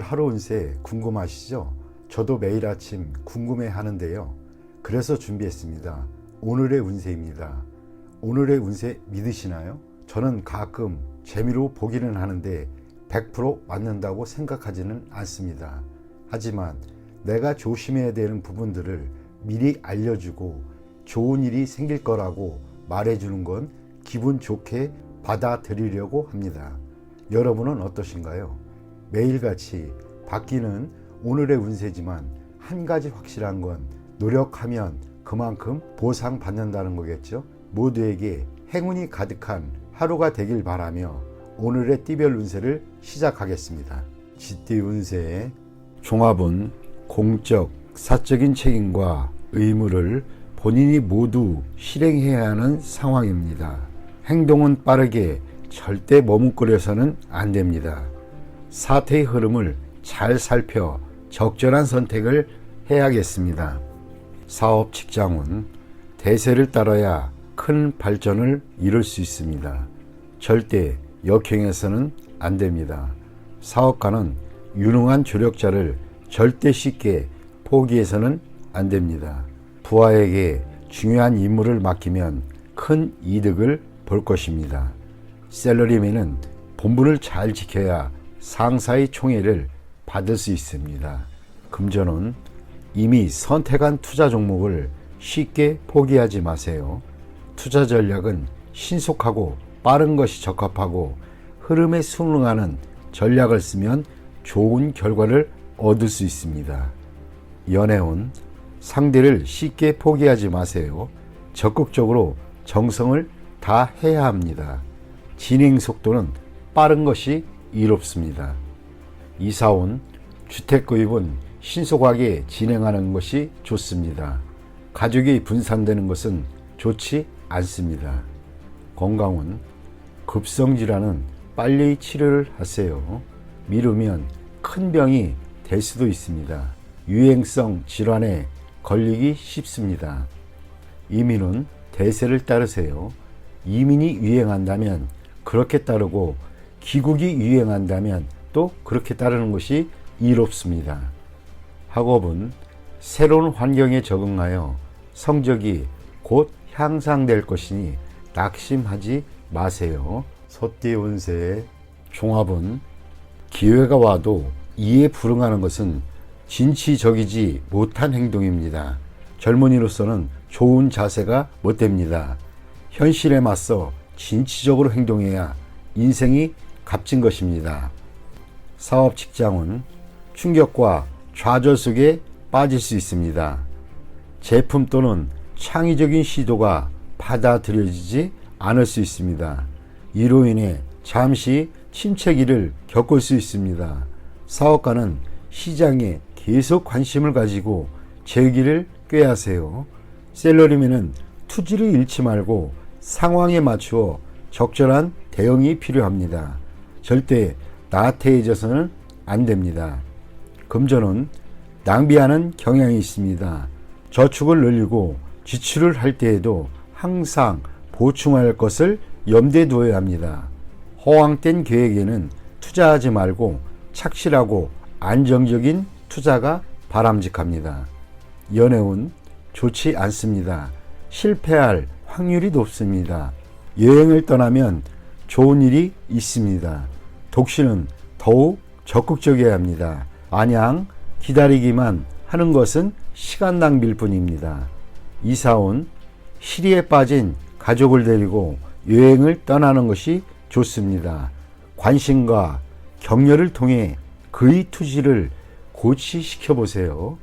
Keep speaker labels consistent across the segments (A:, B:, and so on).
A: 하루 운세 궁금하시죠? 저도 매일 아침 궁금해 하는데요. 그래서 준비했습니다. 오늘의 운세입니다. 오늘의 운세 믿으시나요? 저는 가끔 재미로 보기는 하는데 100% 맞는다고 생각하지는 않습니다. 하지만 내가 조심해야 되는 부분들을 미리 알려주고 좋은 일이 생길 거라고 말해주는 건 기분 좋게 받아들이려고 합니다. 여러분은 어떠신가요? 매일같이 바뀌는 오늘의 운세지만 한 가지 확실한 건 노력하면 그만큼 보상받는다는 거겠죠. 모두에게 행운이 가득한 하루가 되길 바라며 오늘의 띠별 운세를 시작하겠습니다. 쥐띠 운세의 종합은 공적, 사적인 책임과 의무를 본인이 모두 실행해야 하는 상황입니다. 행동은 빠르게 절대 머뭇거려서는 안 됩니다. 사태의 흐름을 잘 살펴 적절한 선택을 해야겠습니다. 사업, 직장은 대세를 따라야 큰 발전을 이룰 수 있습니다. 절대 역행해서는 안 됩니다. 사업가는 유능한 조력자를 절대 쉽게 포기해서는 안 됩니다. 부하에게 중요한 임무를 맡기면 큰 이득을 볼 것입니다. 샐러리맨은 본분을 잘 지켜야 상사의 총애를 받을 수 있습니다. 금전은 이미 선택한 투자 종목을 쉽게 포기하지 마세요. 투자 전략은 신속하고 빠른 것이 적합하고 흐름에 순응하는 전략을 쓰면 좋은 결과를 얻을 수 있습니다. 연애운 상대를 쉽게 포기하지 마세요. 적극적으로 정성을 다해야 합니다. 진행 속도는 빠른 것이 이롭습니다. 이사온 주택 구입은 신속하게 진행하는 것이 좋습니다. 가족이 분산되는 것은 좋지 않습니다. 건강은 급성질환은 빨리 치료를 하세요. 미루면 큰 병이 될 수도 있습니다. 유행성 질환에 걸리기 쉽습니다. 이민은 대세를 따르세요. 이민이 유행한다면 그렇게 따르고 귀국이 유행한다면 또 그렇게 따르는 것이 이롭습니다. 학업은 새로운 환경에 적응하여 성적이 곧 향상될 것이니 낙심하지 마세요. 소띠 운세의 종합은 기회가 와도 이에 불응하는 것은 진취적이지 못한 행동입니다. 젊은이로서는 좋은 자세가 못됩니다. 현실에 맞서 진취적으로 행동해야 인생이 값진 것입니다. 사업, 직장은 충격과 좌절 속에 빠질 수 있습니다. 제품 또는 창의적인 시도가 받아들여지지 않을 수 있습니다. 이로 인해 잠시 침체기를 겪을 수 있습니다. 사업가는 시장에 계속 관심을 가지고 재기를 꾀하세요. 샐러리맨은 투지를 잃지 말고 상황에 맞추어 적절한 대응이 필요합니다. 절대 나태해져서는 안 됩니다. 금전은 낭비하는 경향이 있습니다. 저축을 늘리고 지출을 할 때에도 항상 보충할 것을 염두에 두어야 합니다. 허황된 계획에는 투자하지 말고 착실하고 안정적인 투자가 바람직합니다. 연애운 좋지 않습니다. 실패할 확률이 높습니다. 여행을 떠나면 좋은 일이 있습니다. 독신은 더욱 적극적이어야 합니다. 마냥 기다리기만 하는 것은 시간 낭비일 뿐입니다. 이사온 시리에 빠진 가족을 데리고 여행을 떠나는 것이 좋습니다. 관심과 격려를 통해 그의 투지를 고취시켜 보세요.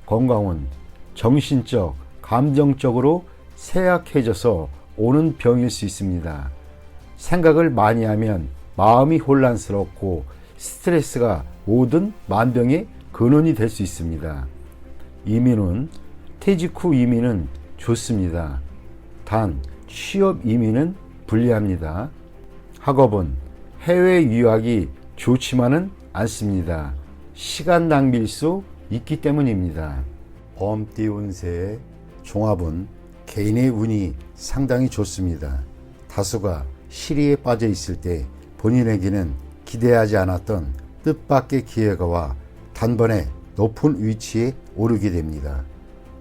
A: 건강은 정신적, 감정적으로 쇠약해져서 오는 병일 수 있습니다. 생각을 많이 하면 마음이 혼란스럽고 스트레스가 모든 만병의 근원이 될 수 있습니다. 이민은 퇴직 후 이민은 좋습니다. 단 취업 이민은 불리합니다. 학업은 해외 유학이 좋지만은 않습니다. 시간 낭비일 수 있기 때문입니다. 범띠 운세의 종합은 개인의 운이 상당히 좋습니다. 다수가 시리에 빠져 있을 때 본인에게는 기대하지 않았던 뜻밖의 기회가 와 단번에 높은 위치에 오르게 됩니다.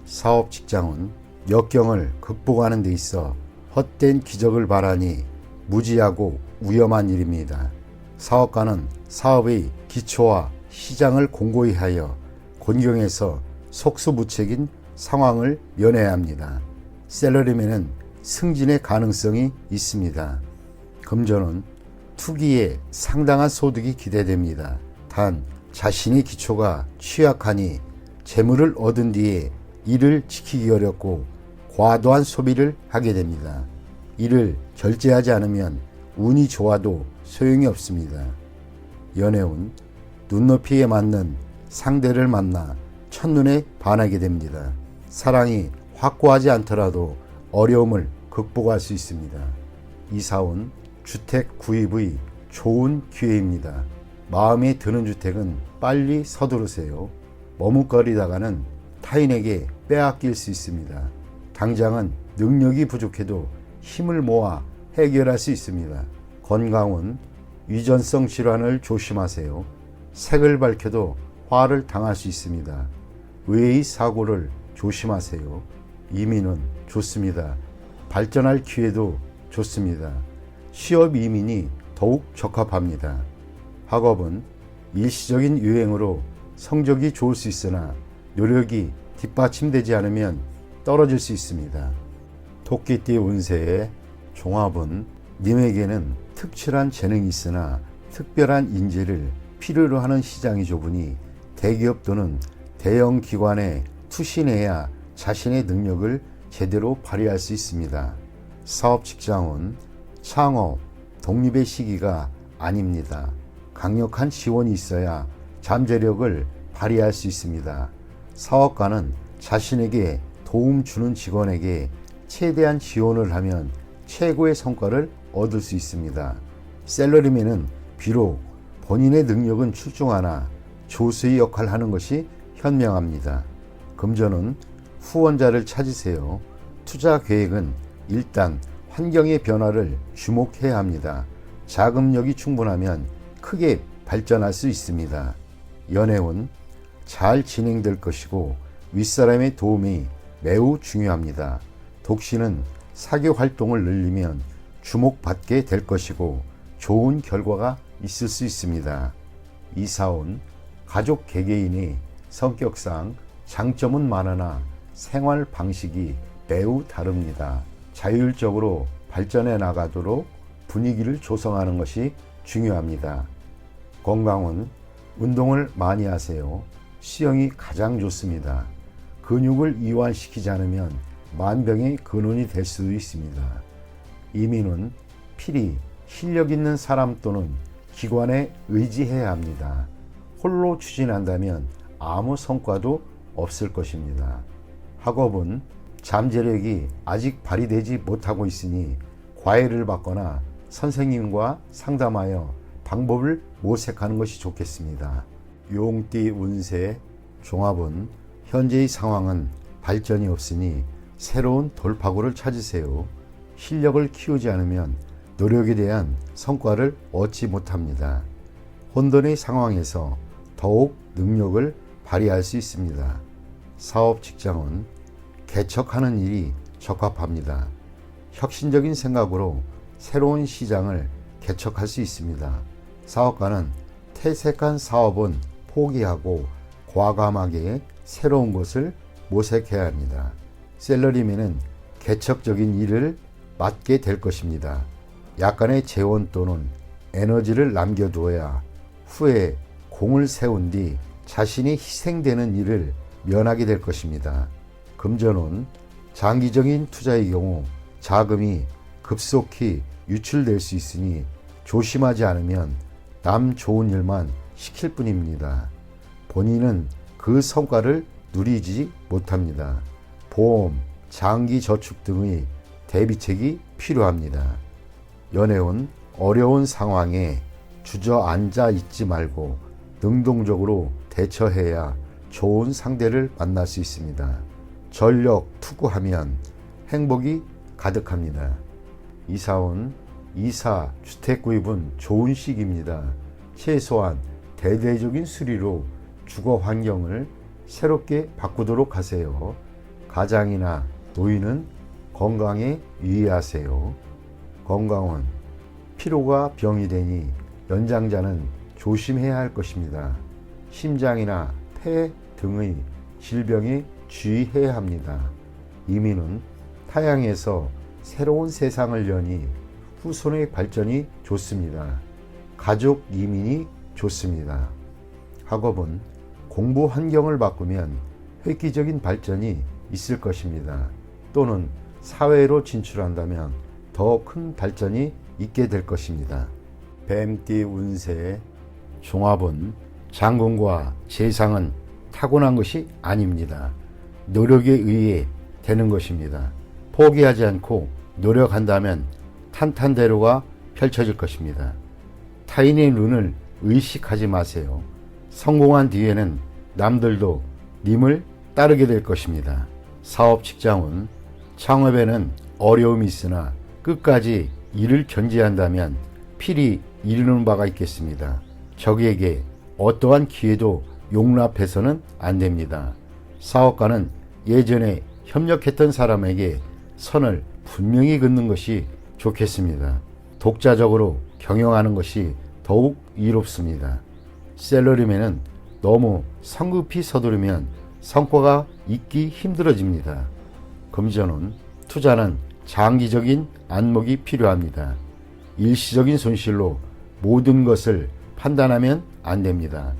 A: 사업 직장은 역경을 극복하는 데 있어 헛된 기적을 바라니 무지하고 위험한 일입니다. 사업가는 사업의 기초와 시장을 공고히 하여 곤경에서 속수무책인 상황을 면해야 합니다. 샐러리맨은 승진의 가능성이 있습니다. 금전은 투기에 상당한 소득이 기대됩니다. 단 자신의 기초가 취약하니 재물을 얻은 뒤에 이를 지키기 어렵고 과도한 소비를 하게 됩니다. 이를 절제하지 않으면 운이 좋아도 소용이 없습니다. 연애운 눈높이에 맞는 상대를 만나 첫눈에 반하게 됩니다. 사랑이 확고하지 않더라도 어려움을 극복할 수 있습니다. 이사온 주택 구입의 좋은 기회입니다. 마음에 드는 주택은 빨리 서두르세요. 머뭇거리다가는 타인에게 빼앗길 수 있습니다. 당장은 능력이 부족해도 힘을 모아 해결할 수 있습니다. 건강은 유전성 질환을 조심하세요. 색을 밝혀도 화를 당할 수 있습니다. 외의 사고를 조심하세요. 이민은 좋습니다. 발전할 기회도 좋습니다. 취업 이민이 더욱 적합합니다. 학업은 일시적인 유행으로 성적이 좋을 수 있으나 노력이 뒷받침되지 않으면 떨어질 수 있습니다. 토끼띠 운세의 종합은 님에게는 특출한 재능이 있으나 특별한 인재를 필요로 하는 시장이 좁으니 대기업 또는 대형 기관에 투신해야 자신의 능력을 제대로 발휘할 수 있습니다. 사업 직장은 창업, 독립의 시기가 아닙니다. 강력한 지원이 있어야 잠재력을 발휘할 수 있습니다. 사업가는 자신에게 도움 주는 직원에게 최대한 지원을 하면 최고의 성과를 얻을 수 있습니다. 샐러리맨은 비록 본인의 능력은 출중하나 조수의 역할을 하는 것이 현명합니다. 금전은 후원자를 찾으세요. 투자 계획은 일단 환경의 변화를 주목해야 합니다. 자금력이 충분하면 크게 발전할 수 있습니다. 연애운 잘 진행될 것이고 윗사람의 도움이 매우 중요합니다. 독신은 사교 활동을 늘리면 주목받게 될 것이고 좋은 결과가 있을 수 있습니다. 이사온 가족 개개인이 성격상 장점은 많으나 생활 방식이 매우 다릅니다. 자율적으로 발전해 나가도록 분위기를 조성하는 것이 중요합니다. 건강은 운동을 많이 하세요. 수영이 가장 좋습니다. 근육을 이완시키지 않으면 만병의 근원이 될 수도 있습니다. 이민은 필히 실력 있는 사람 또는 기관에 의지해야 합니다. 홀로 추진한다면 아무 성과도 없을 것입니다. 학업은 잠재력이 아직 발휘되지 못하고 있으니 과외를 받거나 선생님과 상담하여 방법을 모색하는 것이 좋겠습니다. 용띠 운세 종합은 현재의 상황은 발전이 없으니 새로운 돌파구를 찾으세요. 실력을 키우지 않으면 노력에 대한 성과를 얻지 못합니다. 혼돈의 상황에서 더욱 능력을 발휘할 수 있습니다. 사업 직장은 개척하는 일이 적합합니다. 혁신적인 생각으로 새로운 시장을 개척할 수 있습니다. 사업가는 퇴색한 사업은 포기하고 과감하게 새로운 것을 모색해야 합니다. 샐러리맨은 개척적인 일을 맡게 될 것입니다. 약간의 재원 또는 에너지를 남겨두어야 후에 공을 세운 뒤 자신이 희생되는 일을 면하게 될 것입니다. 금전운 장기적인 투자의 경우 자금이 급속히 유출될 수 있으니 조심하지 않으면 남 좋은 일만 시킬 뿐입니다. 본인은 그 성과를 누리지 못합니다. 보험, 장기 저축 등의 대비책이 필요합니다. 연애운 어려운 상황에 주저앉아 있지 말고 능동적으로 대처해야 좋은 상대를 만날 수 있습니다. 전력 투구하면 행복이 가득합니다. 이사온 이사 주택 구입은 좋은 시기입니다. 최소한 대대적인 수리로 주거 환경을 새롭게 바꾸도록 하세요. 가장이나 노인은 건강에 유의하세요. 건강은 피로가 병이 되니 연장자는 조심해야 할 것입니다. 심장이나 폐 등의 질병에 주의해야 합니다. 이민은 타향에서 새로운 세상을 여니 후손의 발전이 좋습니다. 가족 이민이 좋습니다. 학업은 공부 환경을 바꾸면 획기적인 발전이 있을 것입니다. 또는 사회로 진출한다면 더 큰 발전이 있게 될 것입니다. 뱀띠 운세 종합은 장군과 재상은 타고난 것이 아닙니다. 노력에 의해 되는 것입니다. 포기하지 않고 노력한다면 탄탄대로가 펼쳐질 것입니다. 타인의 눈을 의식하지 마세요. 성공한 뒤에는 남들도 님을 따르게 될 것입니다. 사업 직장은 창업에는 어려움이 있으나 끝까지 일을 견제한다면 필히 이루는 바가 있겠습니다. 적에게 어떠한 기회도 용납해서는 안 됩니다. 사업가는 예전에 협력했던 사람에게 선을 분명히 긋는 것이 좋겠습니다. 독자적으로 경영하는 것이 더욱 이롭습니다. 셀러리맨은 너무 성급히 서두르면 성과가 있기 힘들어집니다. 금전은 투자는 장기적인 안목이 필요합니다. 일시적인 손실로 모든 것을 판단하면 안 됩니다.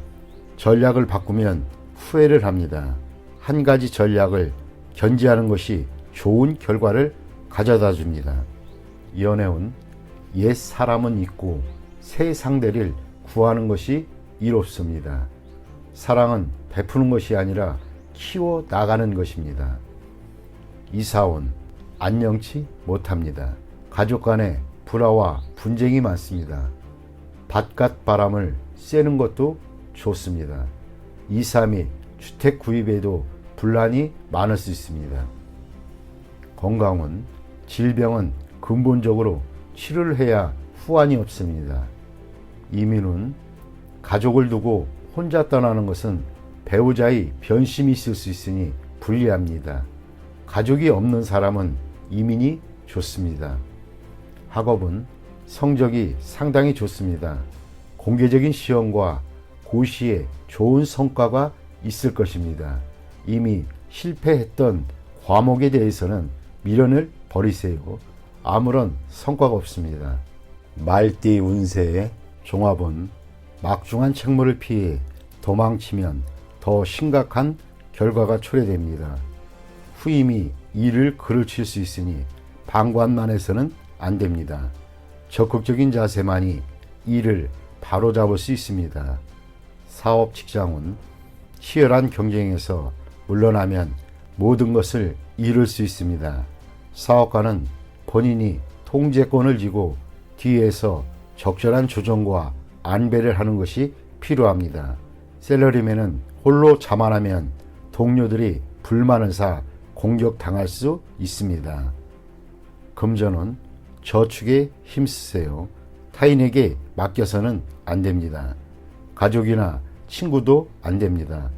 A: 전략을 바꾸면 후회를 합니다. 한 가지 전략을 견지하는 것이 좋은 결과를 가져다 줍니다. 연애운 옛 사람은 잊고 새 상대를 구하는 것이 이롭습니다. 사랑은 베푸는 것이 아니라 키워 나가는 것입니다. 이사온 안녕치 못합니다. 가족 간에 불화와 분쟁이 많습니다. 바깥 바람을 쐬는 것도 좋습니다. 2, 3일 주택 구입에도 분란이 많을 수 있습니다. 건강은 질병은 근본적으로 치료를 해야 후환이 없습니다. 이민은 가족을 두고 혼자 떠나는 것은 배우자의 변심이 있을 수 있으니 불리합니다. 가족이 없는 사람은 이민이 좋습니다. 학업은 성적이 상당히 좋습니다. 공개적인 시험과 고시에 좋은 성과가 있을 것입니다. 이미 실패했던 과목에 대해서는 미련을 버리세요. 아무런 성과가 없습니다. 말띠 운세의 종합은 막중한 책무를 피해 도망치면 더 심각한 결과가 초래됩니다. 후임이 일을 그르칠 수 있으니 방관만 해서는 안 됩니다. 적극적인 자세만이 일을 바로잡을 수 있습니다. 사업 직장은 치열한 경쟁에서 물러나면 모든 것을 이룰 수 있습니다. 사업가는 본인이 통제권을 쥐고 뒤에서 적절한 조정과 안배를 하는 것이 필요합니다. 셀러리맨은 홀로 자만하면 동료들이 불만을 사 공격당할 수 있습니다. 금전은 저축에 힘쓰세요. 타인에게 맡겨서는 안 됩니다. 가족이나 친구도 안 됩니다.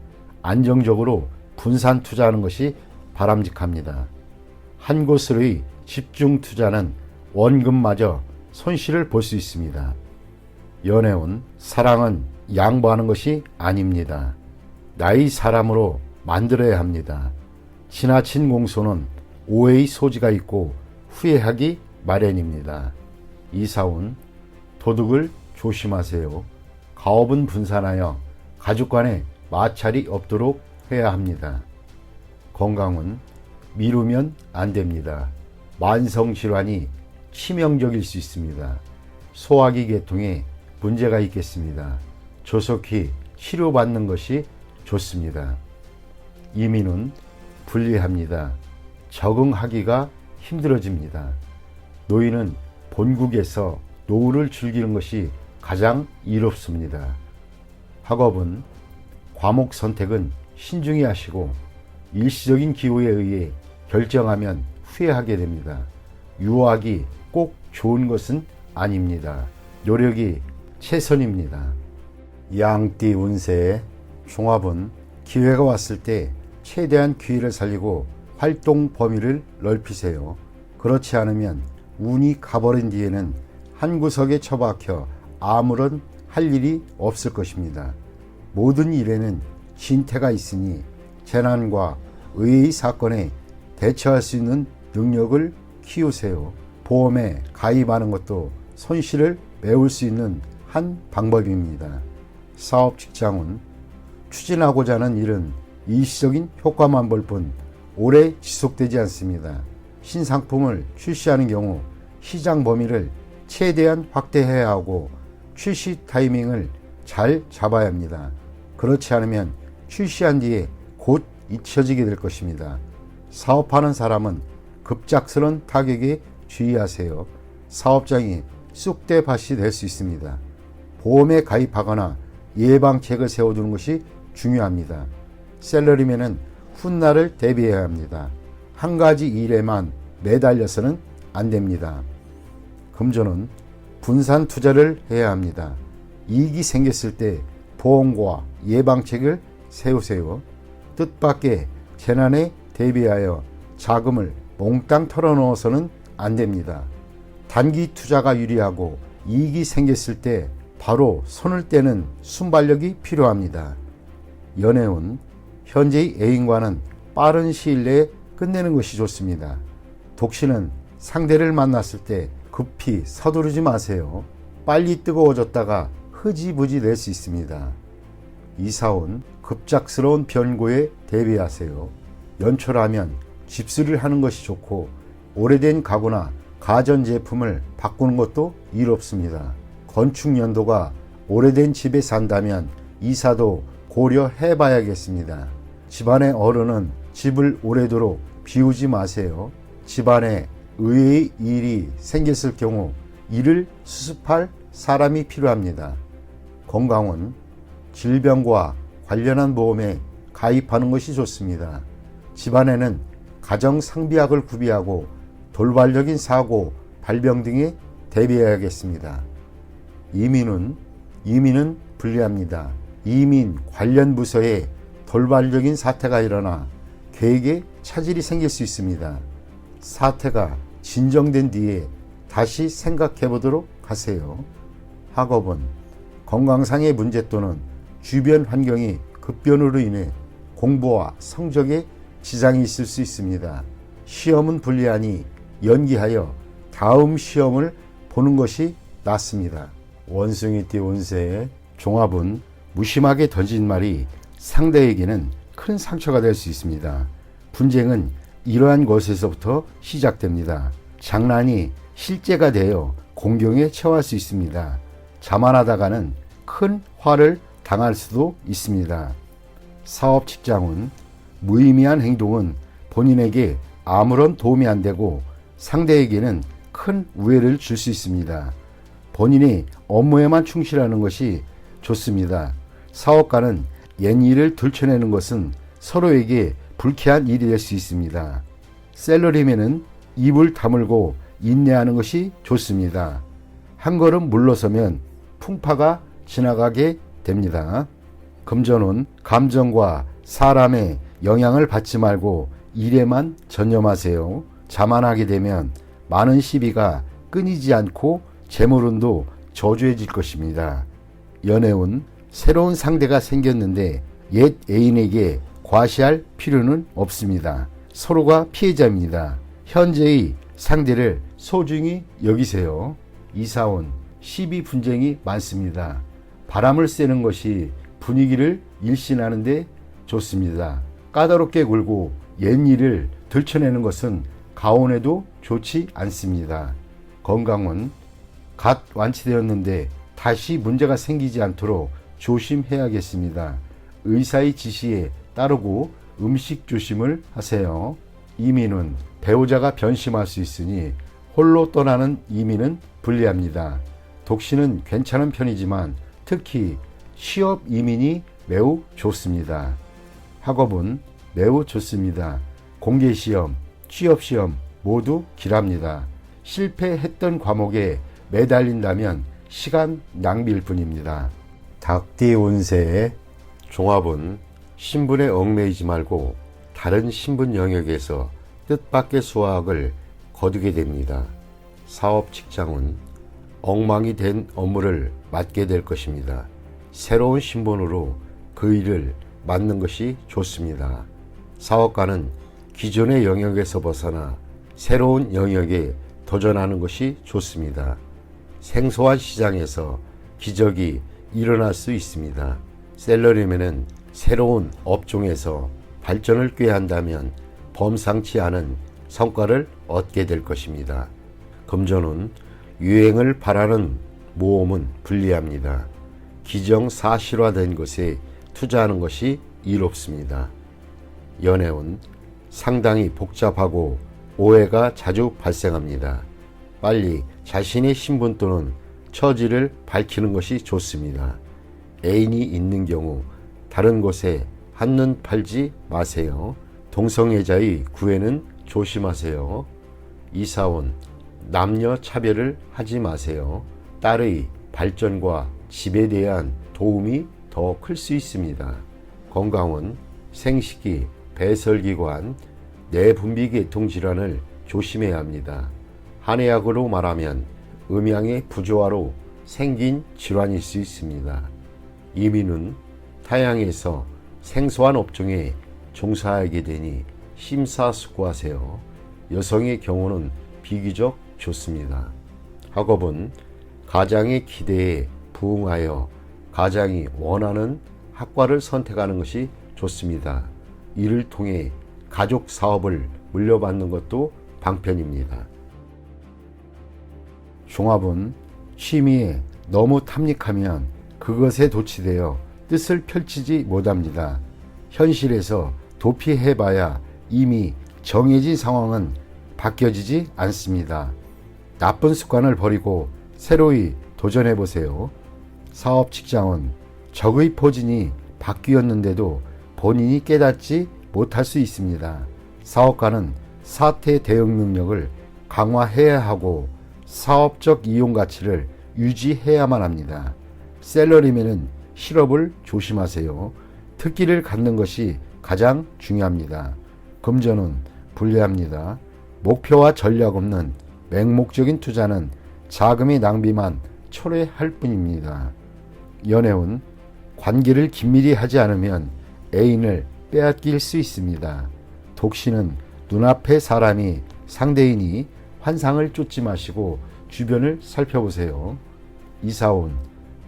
A: 안정적으로 분산 투자하는 것이 바람직합니다. 한 곳으로의 집중 투자는 원금마저 손실을 볼 수 있습니다. 연애운 사랑은 양보하는 것이 아닙니다. 나의 사람으로 만들어야 합니다. 지나친 공소는 오해의 소지가 있고 후회하기 마련입니다. 이사운 도둑을 조심하세요. 가업은 분산하여 가족 간에 마찰이 없도록 해야 합니다. 건강은 미루면 안 됩니다. 만성질환이 치명적일 수 있습니다. 소화기 계통에 문제가 있겠습니다. 조속히 치료받는 것이 좋습니다. 이민은 불리합니다. 적응하기가 힘들어집니다. 노인은 본국에서 노후를 즐기는 것이 가장 이롭습니다. 학업은 과목 선택은 신중히 하시고 일시적인 기호에 의해 결정하면 후회하게 됩니다. 유학이 꼭 좋은 것은 아닙니다. 노력이 최선입니다. 양띠 운세 종합은 기회가 왔을 때 최대한 기회를 살리고 활동 범위를 넓히세요. 그렇지 않으면 운이 가버린 뒤에는 한 구석에 처박혀 아무런 할 일이 없을 것입니다. 모든 일에는 진퇴가 있으니 재난과 의외의 사건에 대처할 수 있는 능력을 키우세요. 보험에 가입하는 것도 손실을 메울 수 있는 한 방법입니다. 사업 직장은 추진하고자 하는 일은 일시적인 효과만 볼 뿐 오래 지속되지 않습니다. 신상품을 출시하는 경우 시장 범위를 최대한 확대해야 하고 출시 타이밍을 잘 잡아야 합니다. 그렇지 않으면 출시한 뒤에 곧 잊혀지게 될 것입니다. 사업하는 사람은 급작스런 타격에 주의하세요. 사업장이 쑥대밭이 될 수 있습니다. 보험에 가입하거나 예방책을 세워두는 것이 중요합니다. 셀러리맨은 훗날을 대비해야 합니다. 한 가지 일에만 매달려서는 안 됩니다. 금전은 분산 투자를 해야 합니다. 이익이 생겼을 때 보험과 예방책을 세우세요. 뜻밖의 재난에 대비하여 자금을 몽땅 털어넣어서는 안 됩니다. 단기 투자가 유리하고 이익이 생겼을 때 바로 손을 떼는 순발력이 필요합니다. 연애운 현재의 애인과는 빠른 시일 내에 끝내는 것이 좋습니다. 독신은 상대를 만났을 때 급히 서두르지 마세요. 빨리 뜨거워졌다가 흐지부지 될 수 있습니다. 이사온 급작스러운 변고에 대비하세요. 연초라면 집수리를 하는 것이 좋고 오래된 가구나 가전제품을 바꾸는 것도 이롭습니다. 건축연도가 오래된 집에 산다면 이사도 고려해 봐야겠습니다. 집안의 어른은 집을 오래도록 비우지 마세요. 집안에 의외의 일이 생겼을 경우 이를 수습할 사람이 필요합니다. 건강은 질병과 관련한 보험에 가입하는 것이 좋습니다. 집안에는 가정상비약을 구비하고 돌발적인 사고, 발병 등에 대비해야겠습니다. 이민은 불리합니다. 이민 관련 부서에 돌발적인 사태가 일어나 계획에 차질이 생길 수 있습니다. 사태가 진정된 뒤에 다시 생각해 보도록 하세요. 학업은 건강상의 문제 또는 주변 환경이 급변으로 인해 공부와 성적에 지장이 있을 수 있습니다. 시험은 불리하니 연기하여 다음 시험을 보는 것이 낫습니다. 원숭이띠 운세의 종합은 무심하게 던진 말이 상대에게는 큰 상처가 될 수 있습니다. 분쟁은 이러한 것에서부터 시작됩니다. 장난이 실제가 되어 공경에 처할 수 있습니다. 자만하다가는 큰 화를 당할 수도 있습니다. 사업 직장은 무의미한 행동은 본인에게 아무런 도움이 안 되고 상대에게는 큰 우애를 줄 수 있습니다. 본인이 업무에만 충실하는 것이 좋습니다. 사업가는 옛일을 들춰내는 것은 서로에게 불쾌한 일이 될 수 있습니다. 셀러리맨은 입을 다물고 인내하는 것이 좋습니다. 한 걸음 물러서면 풍파가 지나가게 됩니다. 금전은 감정과 사람의 영향을 받지 말고 일에만 전념하세요. 자만하게 되면 많은 시비가 끊이지 않고 재물운도 저조해질 것입니다. 연애운 새로운 상대가 생겼는데 옛 애인에게 과시할 필요는 없습니다. 서로가 피해자입니다. 현재의 상대를 소중히 여기세요. 이사온 시비 분쟁이 많습니다. 바람을 쐬는 것이 분위기를 일신하는 데 좋습니다. 까다롭게 굴고 옛일을 들춰내는 것은 가온에도 좋지 않습니다. 건강은 갓 완치되었는데 다시 문제가 생기지 않도록 조심해야겠습니다. 의사의 지시에 따르고 음식 조심을 하세요. 이민은 배우자가 변심할 수 있으니 홀로 떠나는 이민은 불리합니다. 독신은 괜찮은 편이지만 특히 취업 이민이 매우 좋습니다. 학업은 매우 좋습니다. 공개시험, 취업시험 모두 길합니다. 실패했던 과목에 매달린다면 시간 낭비일 뿐입니다. 닭띠 운세 종합은 신분에 얽매이지 말고 다른 신분 영역에서 뜻밖의 수확을 거두게 됩니다. 사업 직장은 엉망이 된 업무를 맡게 될 것입니다. 새로운 신분으로 그 일을 맡는 것이 좋습니다. 사업가는 기존의 영역에서 벗어나 새로운 영역에 도전하는 것이 좋습니다. 생소한 시장에서 기적이 일어날 수 있습니다. 셀러리맨은 새로운 업종에서 발전을 꾀한다면 범상치 않은 성과를 얻게 될 것입니다. 금전은 유행을 바라는 모험은 불리합니다. 기정사실화된 것에 투자하는 것이 이롭습니다. 연애운 상당히 복잡하고 오해가 자주 발생합니다. 빨리 자신의 신분 또는 처지를 밝히는 것이 좋습니다. 애인이 있는 경우 다른 곳에 한눈 팔지 마세요. 동성애자의 구애는 조심하세요. 이사온 남녀 차별을 하지 마세요. 딸의 발전과 집에 대한 도움이 더 클 수 있습니다. 건강은 생식기, 배설기관, 내분비계통 질환을 조심해야 합니다. 한의학으로 말하면 음양의 부조화로 생긴 질환일 수 있습니다. 이민은 타향에서 생소한 업종에 종사하게 되니 심사숙고하세요. 여성의 경우는 비교적 좋습니다. 학업은 가장의 기대에 부응하여 가장이 원하는 학과를 선택하는 것이 좋습니다. 이를 통해 가족 사업을 물려받는 것도 방편입니다. 종합은 취미에 너무 탐닉하면 그것에 도취되어 뜻을 펼치지 못합니다. 현실에서 도피해봐야 이미 정해진 상황은 바뀌어지지 않습니다. 나쁜 습관을 버리고 새로이 도전해보세요. 사업 직장은 적의 포진이 바뀌었는데도 본인이 깨닫지 못할 수 있습니다. 사업가는 사태 대응 능력을 강화해야 하고 사업적 이용 가치를 유지해야만 합니다. 셀러리맨은 실업을 조심하세요. 특기를 갖는 것이 가장 중요합니다. 금전은 불리합니다. 목표와 전략 없는 맹목적인 투자는 자금의 낭비만 초래할 뿐입니다. 연애운 관계를 긴밀히 하지 않으면 애인을 빼앗길 수 있습니다. 독신은 눈앞의 사람이 상대이니 환상을 쫓지 마시고 주변을 살펴보세요. 이사온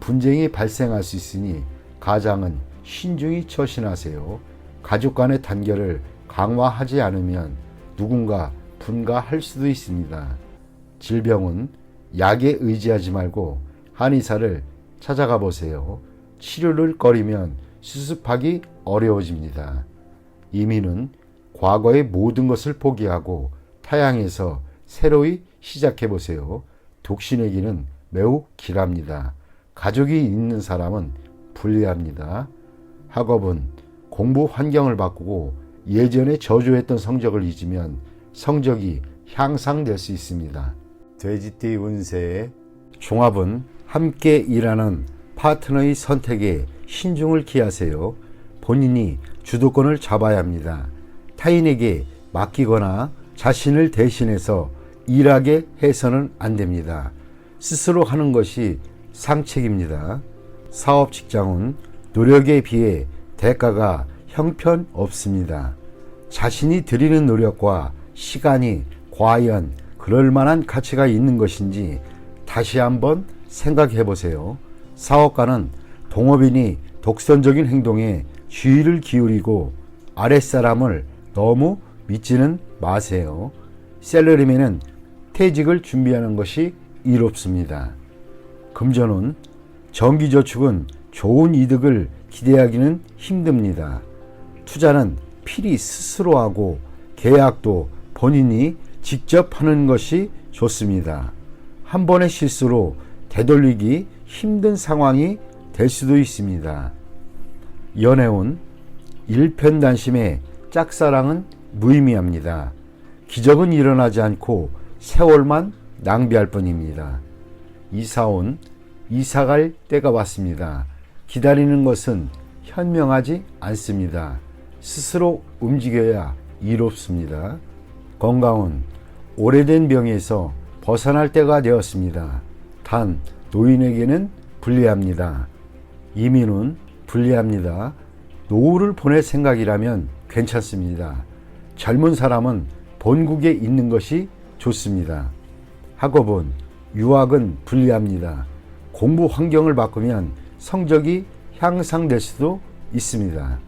A: 분쟁이 발생할 수 있으니 가장은 신중히 처신하세요. 가족 간의 단결을 강화하지 않으면 누군가 분가할 수도 있습니다. 질병은 약에 의지하지 말고 한의사를 찾아가 보세요. 치료를 꺼리면 수습하기 어려워집니다. 이민은 과거의 모든 것을 포기하고 타향에서 새로이 시작해 보세요. 독신에게는 매우 길합니다. 가족이 있는 사람은 불리합니다. 학업은 공부 환경을 바꾸고 예전에 저조했던 성적을 잊으면 성적이 향상될 수 있습니다. 돼지띠 운세 종합은 함께 일하는 파트너의 선택에 신중을 기하세요. 본인이 주도권을 잡아야 합니다. 타인에게 맡기거나 자신을 대신해서 일하게 해서는 안 됩니다. 스스로 하는 것이 상책입니다. 사업 직장은 노력에 비해 대가가 형편없습니다. 자신이 들이는 노력과 시간이 과연 그럴 만한 가치가 있는 것인지 다시 한번 생각해 보세요. 사업가는 동업인이 독선적인 행동에 주의를 기울이고 아랫사람을 너무 믿지는 마세요. 셀러리맨은 퇴직을 준비하는 것이 이롭습니다. 금전은 정기저축은 좋은 이득을 기대하기는 힘듭니다. 투자는 필히 스스로 하고 계약도 본인이 직접 하는 것이 좋습니다. 한 번의 실수로 되돌리기 힘든 상황이 될 수도 있습니다. 연애운 일편단심의 짝사랑은 무의미합니다. 기적은 일어나지 않고 세월만 낭비할 뿐입니다. 이사온 이사갈 때가 왔습니다. 기다리는 것은 현명하지 않습니다. 스스로 움직여야 이롭습니다. 건강은 오래된 병에서 벗어날 때가 되었습니다. 단 노인에게는 불리합니다. 이민은 불리합니다. 노후를 보낼 생각이라면 괜찮습니다. 젊은 사람은 본국에 있는 것이 좋습니다. 학업은 유학은 불리합니다. 공부 환경을 바꾸면 성적이 향상될 수도 있습니다.